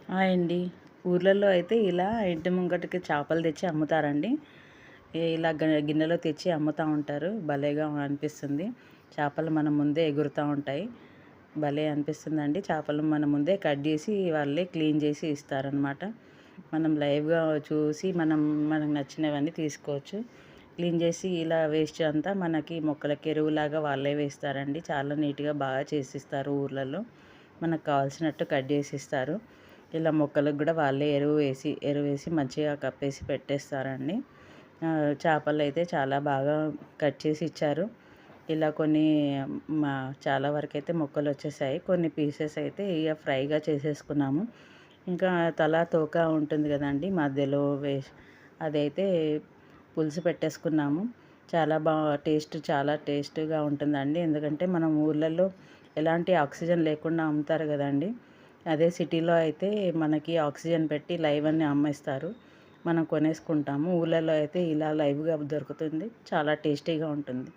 Hi అండి. ఊర్లలో అయితే ఇలా ఇంటి ముంగటికి చేపలు తెచ్చి అమ్ముతారండి. ఇలా గిన్నెలో తెచ్చి అమ్ముతా ఉంటారు. భలేగా అనిపిస్తుంది. చేపలు మన ముందే ఎగురుతూ ఉంటాయి. భలే అనిపిస్తుందండి. చేపలు మన ముందే కట్ చేసి వాళ్ళే క్లీన్ చేసి ఇస్తారనమాట. మనం లైవ్‌గా చూసి మనకు నచ్చినవన్నీ తీసుకోవచ్చు. క్లీన్ చేసి ఇలా వేస్ట్ అంతా మనకి మొక్కలకి ఎరువులాగా వాళ్ళే వేస్తారండి. చాలా నీట్‌గా బాగా చేసిస్తారు ఊర్లలో. మనకు కావాల్సినట్టు కట్ చేసి ఇస్తారు. ఇలా మొక్కలకు కూడా వాళ్ళే ఎరువేసి మంచిగా కప్పేసి పెట్టేస్తారండి. చేపలైతే చాలా బాగా కట్ చేసి ఇచ్చారు. ఇలా కొన్ని మా చాలా వరకైతే మొక్కలొచ్చేసాయి. కొన్ని పీసెస్ అయితే ఇగ ఫ్రైగా చేసేసుకున్నాము. ఇంకా తల, తోక ఉంటుంది గదండీ! మధ్యలో అదైతే పులుసు పెట్టేసుకున్నాము. చాలా టేస్ట్‌గా ఉంటుందండి. ఎందుకంటే మనం ఊర్లలో ఎలాంటి ఆక్సిజన్ లేకుండా అమ్ముతారు గదండీ! అదే సిటీలో అయితే మనకి ఆక్సిజన్ పెట్టి లైవ్ అన్నీ అమ్మేస్తారు. మనం కొనేసుకుంటాము. ఊర్లలో అయితే ఇలా లైవ్‌గా దొరుకుతుంది. చాలా టేస్టీగా ఉంటుంది.